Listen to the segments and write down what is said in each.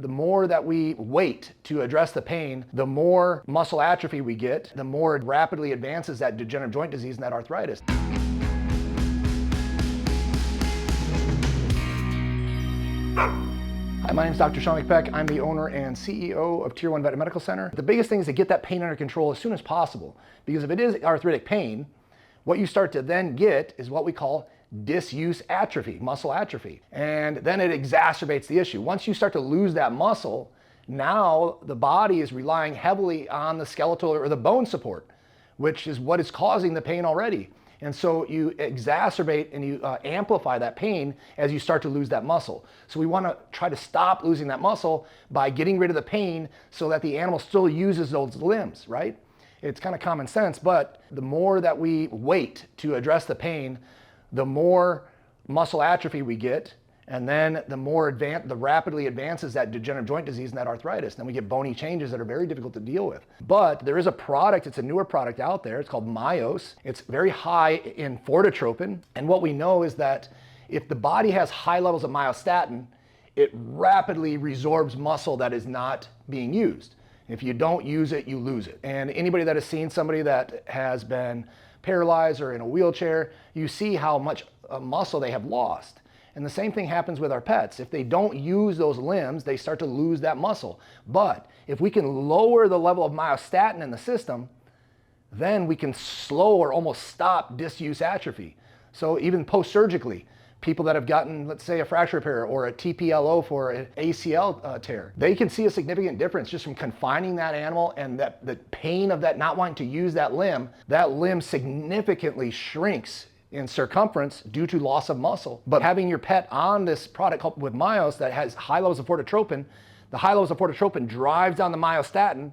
the more that we wait to address the pain, the more muscle atrophy we get, the more it rapidly advances that degenerative joint disease and that arthritis. Hi, my name is Dr. Sean McPeck. I'm the owner and CEO of Tier 1 Veterinary Medical Center. The biggest thing is to get that pain under control as soon as possible, because if it is arthritic pain, what you start to then get is what we call disuse atrophy, muscle atrophy. And then it exacerbates the issue. Once you start to lose that muscle, now the body is relying heavily on the skeletal or the bone support, which is what is causing the pain already. And so you exacerbate and you amplify that pain as you start to lose that muscle. So we want to try to stop losing that muscle by getting rid of the pain so that the animal still uses those limbs, right? It's kind of common sense, but the more that we wait to address the pain, the more muscle atrophy we get, and then the more the rapidly advances that degenerative joint disease and that arthritis. Then we get bony changes that are very difficult to deal with. But there is a product, it's a newer product out there, it's called Myos. It's very high in fortotropin, and what we know is that if the body has high levels of myostatin, it rapidly resorbs muscle that is not being used. If you don't use it, you lose it. And anybody that has seen somebody that has been paralyzed or in a wheelchair, you see how much muscle they have lost. And the same thing happens with our pets. If they don't use those limbs, they start to lose that muscle. But if we can lower the level of myostatin in the system, then we can slow or almost stop disuse atrophy. So even post-surgically, people that have gotten, let's say, a fracture repair or a TPLO for an ACL tear, they can see a significant difference just from confining that animal, and that the pain of that not wanting to use that limb significantly shrinks in circumference due to loss of muscle. But having your pet on this product called with Myos that has high levels of fortotropin, the high levels of fortotropin drives down the myostatin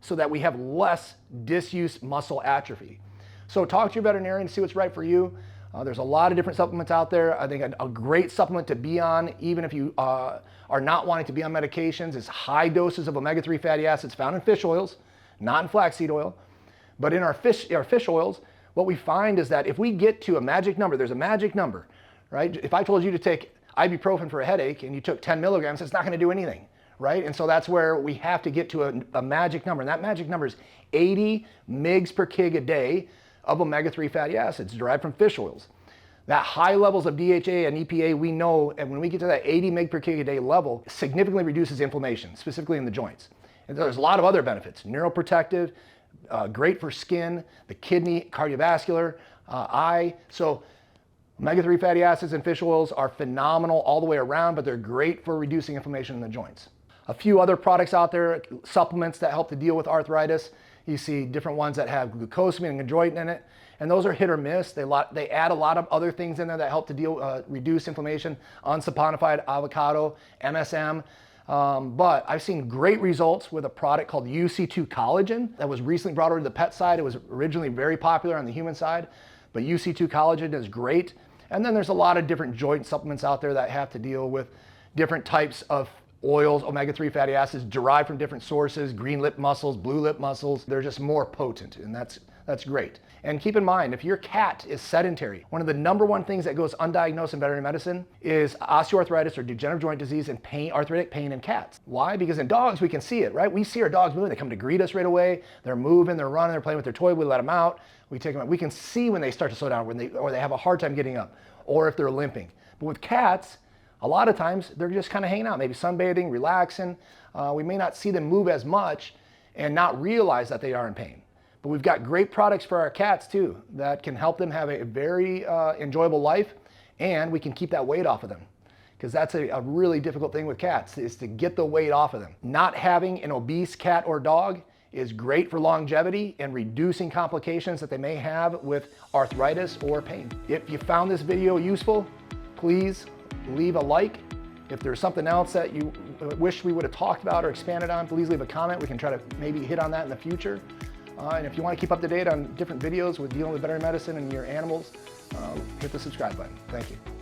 so that we have less disuse muscle atrophy. So talk to your veterinarian, see what's right for you. There's a lot of different supplements out there. I think a great supplement to be on, even if you are not wanting to be on medications, is high doses of omega-3 fatty acids found in fish oils, not in flaxseed oil. But in our fish oils, what we find is that if we get to a magic number, there's a magic number, right? If I told you to take ibuprofen for a headache and you took 10 milligrams, it's not going to do anything, right? And so that's where we have to get to a magic number. And that magic number is 80 mg per kg a day of omega-3 fatty acids derived from fish oils. That high levels of DHA and EPA, we know, and when we get to that 80 mg per kg a day level, significantly reduces inflammation, specifically in the joints. And there's a lot of other benefits, neuroprotective, great for skin, the kidney, cardiovascular, eye. So omega-3 fatty acids and fish oils are phenomenal all the way around, but they're great for reducing inflammation in the joints. A few other products out there, supplements that help to deal with arthritis. You see different ones that have glucosamine and chondroitin in it, and those are hit or miss. They add a lot of other things in there that help to reduce inflammation, unsaponified avocado, MSM. But I've seen great results with a product called UC2 collagen that was recently brought over to the pet side. It was originally very popular on the human side, but UC2 collagen is great. And then there's a lot of different joint supplements out there that have to deal with different types of oils, omega-3 fatty acids derived from different sources, green lip mussels, blue lip mussels. They're just more potent, and that's great. And keep in mind, if your cat is sedentary, one of the #1 things that goes undiagnosed in veterinary medicine is osteoarthritis or degenerative joint disease and pain, arthritic pain in cats. Why? Because in dogs, we can see it, right? We see our dogs moving. They come to greet us right away. They're moving, they're running, they're playing with their toy. We let them out. We take them out. We can see when they start to slow down, or they have a hard time getting up, or if they're limping. But with cats, a lot of times they're just kind of hanging out, maybe sunbathing, relaxing. We may not see them move as much and not realize that they are in pain. But we've got great products for our cats too that can help them have a very enjoyable life, and we can keep that weight off of them, because that's a really difficult thing with cats, is to get the weight off of them. Not having an obese cat or dog is great for longevity and reducing complications that they may have with arthritis or pain. If you found this video useful, please leave a like. If there's something else that you wish we would have talked about or expanded on, please leave a comment. We can try to maybe hit on that in the future. And if you want to keep up to date on different videos with dealing with veterinary medicine and your animals, hit the subscribe button. Thank you.